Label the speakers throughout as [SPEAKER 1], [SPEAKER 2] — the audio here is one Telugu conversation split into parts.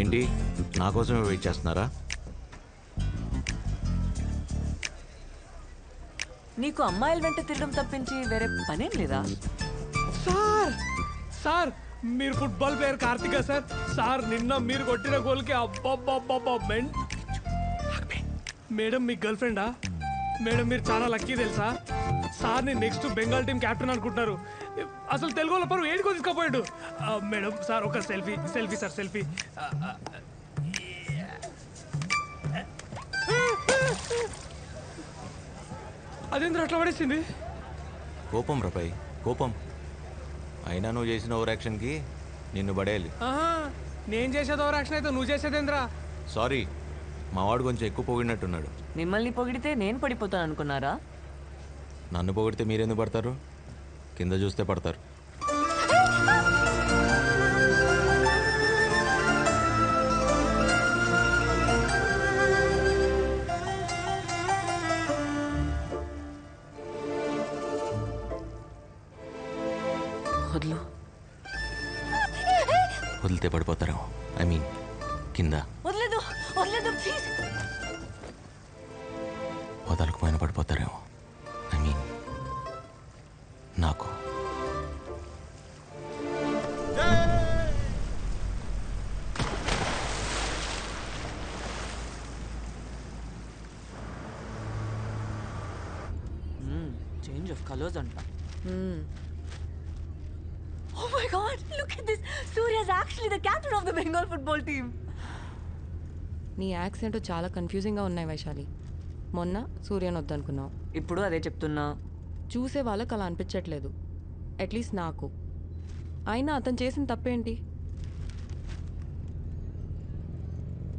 [SPEAKER 1] ఏంటి నా కోసమే వెయిట్ చేస్తున్నారా?
[SPEAKER 2] నీకు అమ్మాయిల వెంట తిరగడం తప్పించి వేరే పనేం లేదా?
[SPEAKER 3] సార్ సార్ మీరు football player Karthika sir. Sir నిన్న మీరు కొట్టిన గోల్కి అబ్బబ్బబ్బబ్బా మేడం మీ గర్ల్ ఫ్రెండా? మేడం మీరు చాలా లక్కీ తెలుసా? సార్ని నెక్స్ట్ బెంగాల్ టీం క్యాప్టెన్ అనుకుంటున్నారు. అసలు తెలుగు వాళ్ళ పరువు ఏడుకో తీసుకుపోయాడు. మేడం సార్ ఒక సెల్ఫీ సెల్ఫీ సార్ సెల్ఫీ. అదేంద్ర అట్లా పడేసింది?
[SPEAKER 1] కోపం రపై కోపం. అయినా నువ్వు చేసిన ఓవర్ యాక్షన్కి నిన్ను పడేయాలి.
[SPEAKER 3] నేను చేసేది ఓవర్ యాక్షన్ అయితే నువ్వు చేసేదేంద్రా?
[SPEAKER 1] సారీ, మావాడు కొంచెం ఎక్కువ పొగిడినట్టున్నాడు.
[SPEAKER 2] మిమ్మల్ని పొగిడితే నేను పడిపోతాను అనుకున్నారా?
[SPEAKER 1] నన్ను పొగిడితే మీరెందుకు పడతారు? కింద చూస్తే పడతారు.
[SPEAKER 2] వదిలు.
[SPEAKER 1] వదిలితే పడిపోతారు. ఐ మీన్ కింద.
[SPEAKER 2] వదలేదు వదలేదు ప్లీజ్.
[SPEAKER 1] వదలకపోయినా పడిపోతారేమో. ఐ మీన్ నాకు.
[SPEAKER 2] చేంజ్ ఆఫ్ కలర్స్ అంట. Oh my God! Look at this. Surya is actually the captain of the Bengal football team.
[SPEAKER 4] నీ యాక్సెంట్ చాలా కన్ఫ్యూజింగ్గా ఉన్నాయి వైశాలి. మొన్న సూర్యని వద్దనుకున్నావు,
[SPEAKER 2] ఇప్పుడు అదే చెప్తున్నా.
[SPEAKER 4] చూసే వాళ్ళకి అలా అనిపించట్లేదు, అట్లీస్ట్ నాకు. అయినా అతను చేసిన తప్పేంటి?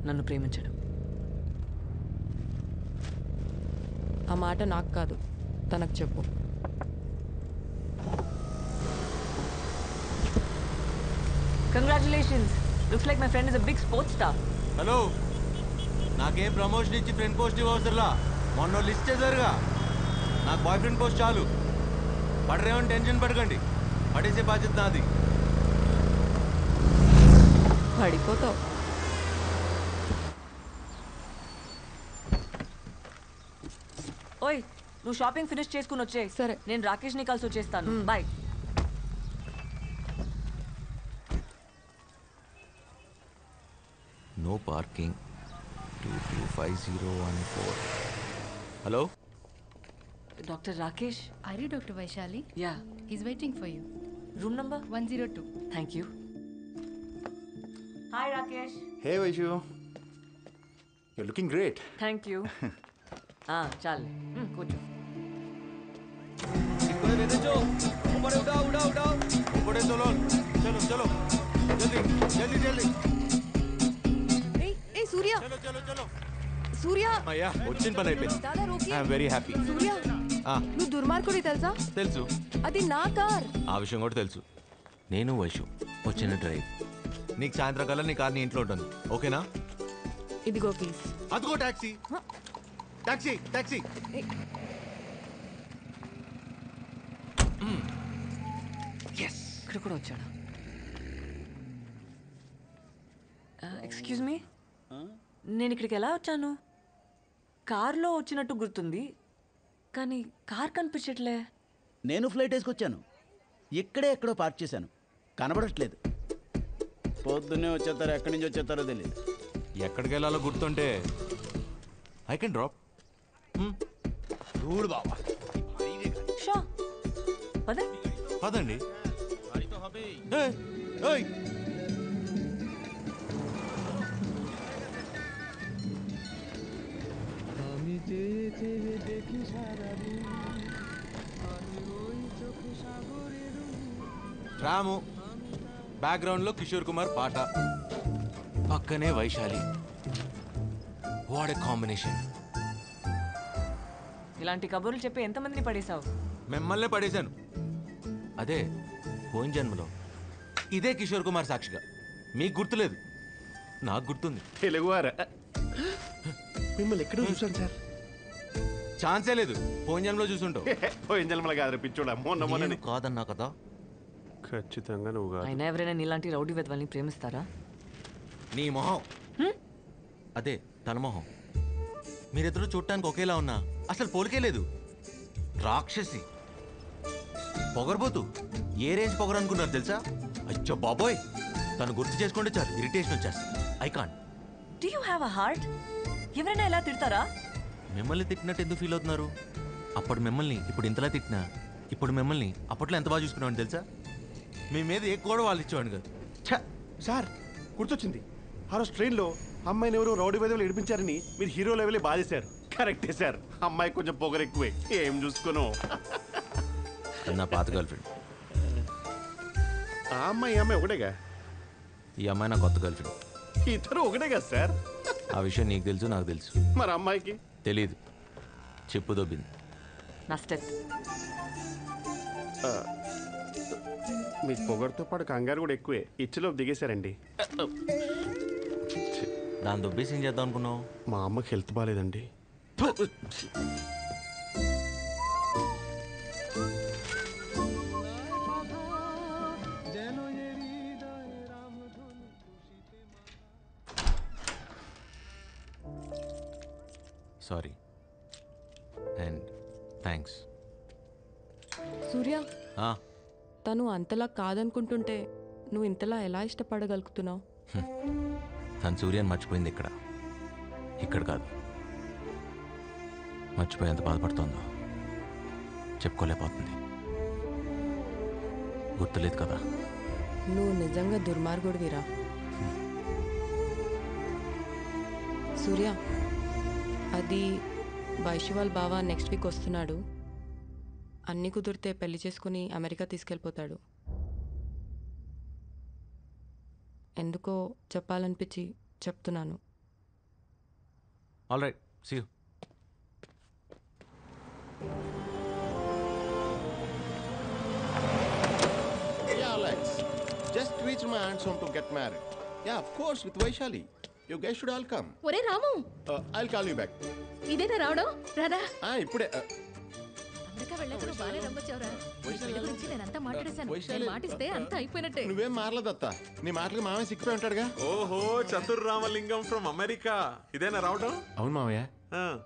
[SPEAKER 2] నన్ను ప్రేమించడం.
[SPEAKER 4] ఆ మాట నాకు కాదు, తనకు చెప్పు.
[SPEAKER 2] Congratulations. Looks like my friend is a big sports star.
[SPEAKER 1] Hello, నాకేం ప్రమోషన్ ఇచ్చి ఫ్రెండ్ పోస్ట్ ఇవ్వసరలా. మొన్న లిస్ట్ చేశారుగా, నాకు బాయ్ ఫ్రెండ్ పోస్ట్ చాలు. పడరేమని టెన్షన్ పడకండి, పడేసే బాధ్యత నాది.
[SPEAKER 4] పడిపోతావు.
[SPEAKER 2] ఓయ్, నువ్వు షాపింగ్ ఫినిష్ చేసుకుని వచ్చే.
[SPEAKER 4] సరే.
[SPEAKER 2] నేను రాకేష్ని కలిసి వచ్చేస్తాను. Bye.
[SPEAKER 1] No parking 225014. Hello,
[SPEAKER 2] doctor Rakesh.
[SPEAKER 5] Are you Dr. Vaishali?
[SPEAKER 2] Yeah.
[SPEAKER 5] He's waiting for you.
[SPEAKER 2] Room number
[SPEAKER 5] 102.
[SPEAKER 2] Thank you. Hi Rakesh.
[SPEAKER 6] Hey Vaishu, you're looking great.
[SPEAKER 2] Thank you. చాలు, కూర్చో.
[SPEAKER 1] ऊपर चलो चलो चलो जल्दी जल्दी जल्दी
[SPEAKER 4] ఏ సూర్య,
[SPEAKER 1] चलो चलो चलो.
[SPEAKER 4] సూర్య,
[SPEAKER 1] అయ్యా వచ్చిన పని అయిపోయింది.
[SPEAKER 4] దాదా రోకి.
[SPEAKER 1] I'm very happy.
[SPEAKER 4] సూర్య, నువ్వు దుర్మార్గుడి తెలుసా?
[SPEAKER 1] తెలుసు,
[SPEAKER 4] అది నా కార్.
[SPEAKER 1] ఆ విషయం కూడా తెలుసు. నేను వైషు వచ్చిన డ్రైవ్. నీకు సాయంత్రం కల్లా నీ కార్ నీ ఇంట్లో ఉంటుంది, ఓకేనా?
[SPEAKER 4] ఇదిగో ప్లీజ్.
[SPEAKER 1] అదిగో టాక్సీ టాక్సీ టాక్సీ.
[SPEAKER 2] ఇక్కడ కూడా వచ్చాడా? ఎక్స్క్యూజ్ మీ, నేను ఇక్కడికి ఎలా వచ్చాను? కార్లో వచ్చినట్టు గుర్తుంది, కానీ కార్ కనిపించట్లే.
[SPEAKER 7] నేను ఫ్లైట్ వేసుకొచ్చాను, ఇక్కడే ఎక్కడో పార్క్ చేశాను, కనబడట్లేదు. పొద్దున్నే వచ్చేస్తారో ఎక్కడి నుంచి వచ్చేస్తారో తెలియదు.
[SPEAKER 1] ఎక్కడికి వెళ్ళాలో గుర్తుంటే ఐ కెన్ డ్రాప్.
[SPEAKER 7] చూడు బాబా,
[SPEAKER 2] షా పద.
[SPEAKER 1] పదండి. ఏయ్, ఏయ్. రాము, బ్యాక్గ్రౌండ్ లో కిషోర్ కుమార్ పాట, పక్కనే వైశాలి. What a combination.
[SPEAKER 2] ఇలాంటి కబుర్లు చెప్పి ఎంతమందిని పడేశావు?
[SPEAKER 1] మిమ్మల్నే పడేశాను. అదే పోయిన జన్మలో ఇదే కిషోర్ కుమార్ సాక్షిగా. మీకు గుర్తులేదు, నాకు గుర్తుంది.
[SPEAKER 6] తెలుగువారా? మిమ్మల్ని ఎక్కడ చూసాను సార్?
[SPEAKER 1] ఛాన్సే లేదు, పోయిన జన్మలో చూసుంటావు.
[SPEAKER 6] పోయిన జన్మల కాదు పిచ్చోడా, మొన్న
[SPEAKER 1] నేను కాదన్నా కదా.
[SPEAKER 6] ఖచ్చితంగా నువ్వు కాదు.
[SPEAKER 2] అయినా ఎవరైనా నీలాంటి రౌడీ వెధవల్ని ప్రేమిస్తారా?
[SPEAKER 1] నీ మొహం అదే తన మొహం. మీరిద్దరూ చూడటానికి ఒకేలా ఉన్నా అసలు పోలికే లేదు. రాక్షసి, పొగరబోతు. ఏ రేంజ్ పొగరు అనుకున్నారు తెలుసా? అచ్చో బాబోయ్, తను గుర్తు చేసుకుంటే చాలు ఇరిటేషన్ వచ్చేస్తుంది. I can't.
[SPEAKER 2] Do you have a heart? ఎవరైనా ఎలా తిడతారా?
[SPEAKER 1] మిమ్మల్ని తిట్టినట్టు ఎందుకు ఫీల్ అవుతున్నారు? అప్పుడు మిమ్మల్ని ఇప్పుడు ఇంతలా తిట్టినా, ఇప్పుడు మిమ్మల్ని అప్పట్లో ఎంత బాగా చూసుకున్నామని తెలుసా? మీ మీద ఏ కూడా వాళ్ళు ఇచ్చేవాడిని కాదు.
[SPEAKER 6] ఛ! సార్ గుర్తొచ్చింది, ఆ రోజు ట్రైన్లో అమ్మాయిని ఎవరో రౌడీ వేదవులు ఏడిపించారని మీరు హీరో లెవెలే బాధేశారు. కరెక్టే సార్, అమ్మాయి కొంచెం పొగరు ఎక్కువే. ఏం చూసుకోను.
[SPEAKER 1] నా పాత గర్ల్ ఫ్రెండ్.
[SPEAKER 6] ఆ అమ్మాయి ఒకటేగా?
[SPEAKER 1] ఈ అమ్మాయి నా కొత్త గర్ల్ ఫ్రెండ్.
[SPEAKER 6] ఇద్దరు ఒకటే కదా సార్?
[SPEAKER 1] ఆ విషయం నీకు తెలుసు, నాకు తెలుసు.
[SPEAKER 6] మరి అమ్మాయికి
[SPEAKER 1] తెలీదు. చెప్పు దొబ్బింది.
[SPEAKER 2] నా స్టెప్.
[SPEAKER 6] మీ పొగరుతో పాటు కంగారు కూడా ఎక్కువే. ఇచ్చిలో దిగేశారండి.
[SPEAKER 1] దాని దొబ్బేసి ఏం చేద్దాం అనుకున్నావు?
[SPEAKER 6] మా అమ్మకి హెల్త్ బాగాలేదండి.
[SPEAKER 1] Sorry and thanks.
[SPEAKER 4] సూర్య, తను అంతలా కాదనుకుంటుంటే నువ్వు ఇంతలా ఎలా ఇష్టపడగలుగుతున్నావు?
[SPEAKER 1] తను సూర్యాన్ని మర్చిపోయింది ఇక్కడ కాదు. మర్చిపోయి ఎంత బాధపడుతోందో చెప్పుకోలేకపోతుంది. గుర్తులేదు కదా.
[SPEAKER 4] నువ్వు నిజంగా దుర్మార్గుడివిరా సూర్య. అది వైశ్వాల్ బావ నెక్స్ట్ వీక్ వస్తున్నాడు. అన్నీ కుదిరితే పెళ్లి చేసుకుని అమెరికా తీసుకెళ్ళిపోతాడు. ఎందుకో చెప్పాలనిపించి చెప్తున్నాను.
[SPEAKER 1] All right, see you.
[SPEAKER 8] Yeah, Alex. Just reached my aunt's home to get married. Yeah, of course, with Vaishali. You guys should all come.
[SPEAKER 5] ఒరే రాము,
[SPEAKER 8] I'll call you back.
[SPEAKER 5] ఇదేనా రావడం? రాదా?
[SPEAKER 8] ఇప్పుడే.
[SPEAKER 5] అమెరికా వెళ్ళాక నువ్వు బాగానే నమ్మొచ్చావురా. నీ పెళ్లి గురించి నేను అంతా మాట్లాడేశాను.
[SPEAKER 8] వైశాలి.
[SPEAKER 5] నేను మాటిస్తే అంతా అయిపోయినట్టే.
[SPEAKER 8] నువ్వేం మారలేదత్త. నీ మాటలకు మామయ్య సిక్కిపోయి ఉంటాడుగా.
[SPEAKER 9] ఓహో, చతుర్ రామలింగం ఫ్రమ్ అమెరికా. ఇదేనా రావడం?
[SPEAKER 8] అవును మామయ్య.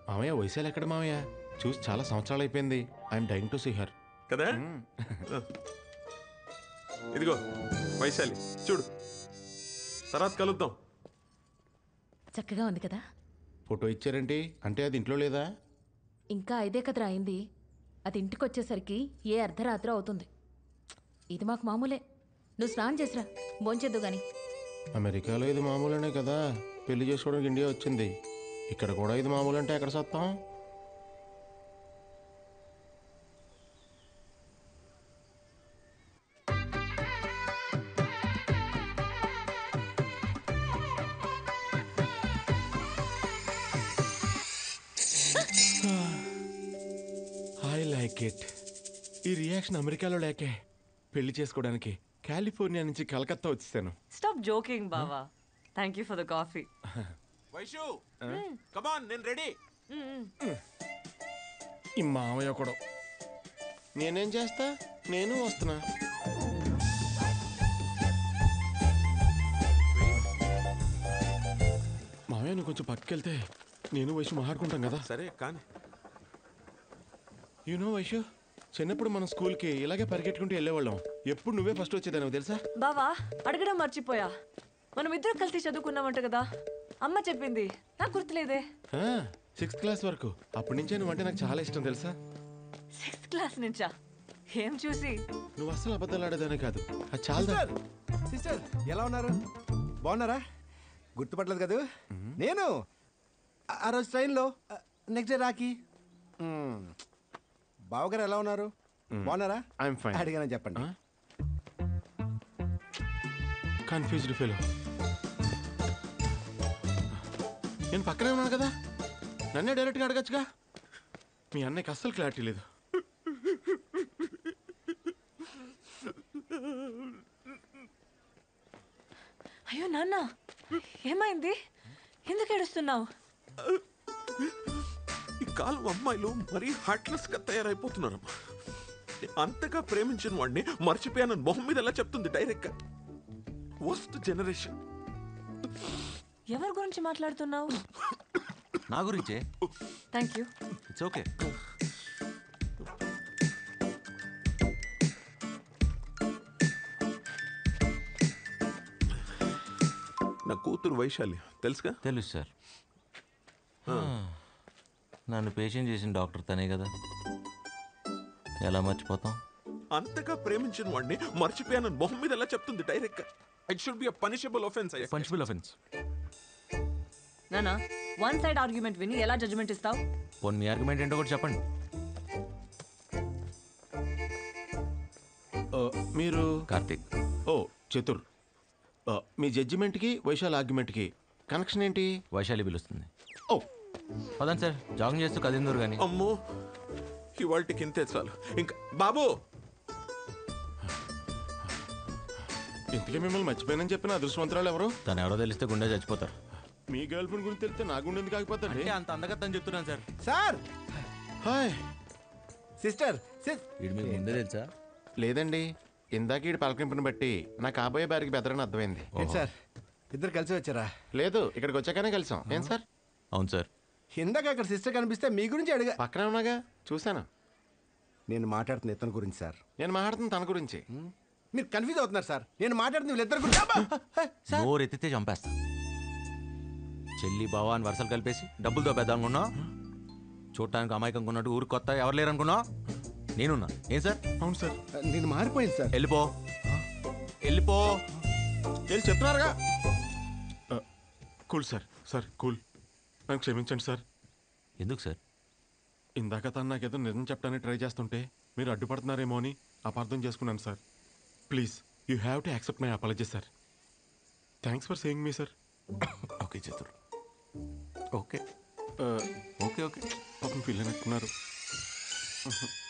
[SPEAKER 8] మామయ్య వైశాలి ఎక్కడ మామయ్య? చూసి చాలా సంవత్సరాలు అయిపోయింది. I'm dying to see her.
[SPEAKER 9] కదా? ఇదిగో వైశాలి, చూడు. తర్వాత కలుద్దాం.
[SPEAKER 5] చక్కగా ఉంది కదా?
[SPEAKER 8] ఫోటో ఇచ్చారేంటి? అంటే అది ఇంట్లో లేదా?
[SPEAKER 5] ఇంకా 5 కదరా అయింది. అది ఇంటికి వచ్చేసరికి ఏ అర్ధరాత్రి అవుతుంది. ఇది మాకు మామూలే. నువ్వు స్నానం చేసిరా, భోంచేద్దు గాని.
[SPEAKER 8] అమెరికాలో ఇది మామూలేనే కదా. పెళ్లి చేసుకోవడానికి ఇండియా వచ్చింది. ఇక్కడ కూడా ఇది మామూలు అంటే ఎక్కడ సత్తాం? I like it. ఈ రియాక్షన్ అమెరికాలో లేకే పెళ్లి చేసుకోవడానికి కాలిఫోర్నియా నుంచి కలకత్తా వచ్చేసాను.
[SPEAKER 2] Stop joking, Baba. Thank you for the coffee.
[SPEAKER 9] Vaishu, come on, నేను రెడీ.
[SPEAKER 8] ఈ మామయ్య కూడా. నేనేం చేస్తా? నేను వస్తున్నా. మామయ్య నువ్వు కొంచెం పక్కకెళ్తే నేను వైషు మాట్లాడుకుంటాం కదా.
[SPEAKER 9] సరే కానీ.
[SPEAKER 8] యూనో వైషు, చిన్నప్పుడు మనం స్కూల్కి ఇలాగే పరిగెట్టుకుంటూ వెళ్ళేవాళ్ళం. ఎప్పుడు నువ్వే ఫస్ట్ వచ్చేదాన్ని తెలుసా?
[SPEAKER 2] బావా, అడగడం మర్చిపోయా. మనం ఇద్దరు కలిసి చదువుకున్నామంట కదా. అమ్మ చెప్పింది, నాకు గుర్తులేదే.
[SPEAKER 8] 6th క్లాస్ వరకు. అప్పటి నుంచే నువ్వు అంటే నాకు చాలా ఇష్టం తెలుసా?
[SPEAKER 2] 6th క్లాస్ నుంచా? ఏం చూసి?
[SPEAKER 8] నువ్వు అస్సలు అబద్ధాలు ఆడేదానే కాదు. అది చాలా.
[SPEAKER 10] సిస్టర్ ఎలా ఉన్నారు? బాగున్నారా? గుర్తుపట్టలేదు కదా నేను. ఆ రోజు ట్రైన్లో నెక్స్ట్ డే రాకి. బావగారు ఎలా ఉన్నారు? బాగున్నారా?
[SPEAKER 8] I'm fine.
[SPEAKER 10] అడిగానని చెప్పండి.
[SPEAKER 8] Confused fellow. నేను పక్కనే ఉన్నాను కదా, నన్నే డైరెక్ట్గా అడగచ్చుగా. మీ అన్నయ్యకి అస్సలు క్లారిటీ లేదు.
[SPEAKER 2] అయ్యో నాన్న, ఏమైంది? ఎందుకు ఏడుస్తున్నావు?
[SPEAKER 9] ఈ కాలం అమ్మాయిలు మరీ హార్ట్లెస్ గా తయారైపోతున్నారమ్మా. అంతగా ప్రేమించిన వాడిని మర్చిపోయానని మొహం మీద ఎలా చెప్తుంది డైరెక్ట్ గా? Worst generation.
[SPEAKER 2] ఎవరి గురించి మాట్లాడుతున్నావు?
[SPEAKER 1] నా గురించే.
[SPEAKER 2] Thank you.
[SPEAKER 1] It's okay.
[SPEAKER 9] నా కూతురు వైశాలి తెలుసుగా?
[SPEAKER 1] తెలుసు సార్. నన్ను పేషెంట్ చేసిన డాక్టర్ తనే కదా, ఎలా మర్చిపోతాం?
[SPEAKER 9] అంతగా ప్రేమించిన వాడిని మర్చిపోయానని మొహం మీద ఎలా చెప్తుంది డైరెక్ట్ గా? It should be a punishable offence.
[SPEAKER 1] Punishable offence.
[SPEAKER 2] నానా, వన్ సైడ్ ఆర్గ్యుమెంట్ విని ఎలా జడ్జ్మెంట్ ఇస్తావు?
[SPEAKER 1] పోనీ మీ ఆర్గ్యుమెంట్ ఏంటో కూడా చెప్పండి.
[SPEAKER 8] మీరు
[SPEAKER 1] కార్తీక్.
[SPEAKER 8] ఓ చతుర్. మీ జడ్జిమెంట్కి వైశాల్ ఆర్గ్యుమెంట్కి కనెక్షన్ ఏంటి?
[SPEAKER 1] వైశాలి పిలుస్తుంది.
[SPEAKER 8] ఓ
[SPEAKER 1] పదండి సార్, జాగింగ్ చేస్తూ కదిందరు కానీ.
[SPEAKER 9] అమ్మో, ఇవాళకి ఇంతే చాలు. ఇంకా బాబు,
[SPEAKER 8] ఇంతకీ మిమ్మల్ని మర్చిపోయానని చెప్పిన అదృష్టవంతరాలు ఎవరు?
[SPEAKER 1] తను ఎవరో తెలిస్తే గుండె చచ్చిపోతారు.
[SPEAKER 8] మీ గర్ల్ ఫ్రెండ్ గురించి తెలిస్తే నా గుండె ఎందుకు ఆగిపోతాండి?
[SPEAKER 1] అంటే అంత అందగత్తని చెప్తున్నాను సార్.
[SPEAKER 10] Sir,
[SPEAKER 8] hi.
[SPEAKER 10] సిస్టర్
[SPEAKER 1] వీడు మీకు ముందే తెలుసా?
[SPEAKER 8] లేదండి, ఇందాక ఈ పలకింపుని బట్టి నా కాబోయే బారికి బెదరని అర్థమైంది.
[SPEAKER 10] ఏంటి సార్, ఇద్దరు కలిసి వచ్చారా?
[SPEAKER 8] లేదు, ఇక్కడికి వచ్చాకనే కలిసాం. ఏం సార్?
[SPEAKER 1] అవును సార్.
[SPEAKER 10] ఇందాక అక్కడ సిస్టర్ కనిపిస్తే మీ గురించి అడిగా.
[SPEAKER 8] పక్కనే ఉన్నాగా, చూశాను.
[SPEAKER 10] నేను మాట్లాడుతున్న ఇతని గురించి సార్.
[SPEAKER 8] నేను మాట్లాడుతున్న తన గురించి.
[SPEAKER 10] మీరు కన్ఫ్యూజ్ అవుతున్నారు సార్. నేను మాట్లాడుతున్న వీళ్ళిద్దరు గురించి. అబ్బా!
[SPEAKER 1] నోరు ఎత్తితే చంపేస్తా. చెల్లి బావా అని వరుసలు కలిపేసి డబ్బులతో పెద్ద అనుకున్నా, చూడటానికి అమాయకంగా ఉన్నట్టు ఊరు కొత్త ఎవరు లేరు అనుకున్నా, నేనున్నా. ఏం సార్?
[SPEAKER 8] అవును సార్.
[SPEAKER 10] నేను మారిపోయింది సార్.
[SPEAKER 1] వెళ్ళిపో, వెళ్ళిపో.
[SPEAKER 8] వెళ్ళి చెప్తున్నారుగా. Cool sir. సార్ కూల్, నన్ను క్షమించండి సార్.
[SPEAKER 1] ఎందుకు సార్?
[SPEAKER 8] ఇందాక తను నాకేదో నిజం చెప్పడానికి ట్రై చేస్తుంటే మీరు అడ్డుపడుతున్నారేమో అని అపార్థం చేసుకున్నాను sir. Please, you have to accept my apology sir. Thanks for saying me sir.
[SPEAKER 1] Okay చతుర్, okay
[SPEAKER 8] okay okay. పాపం ఫీల్ అయినట్టున్నారు.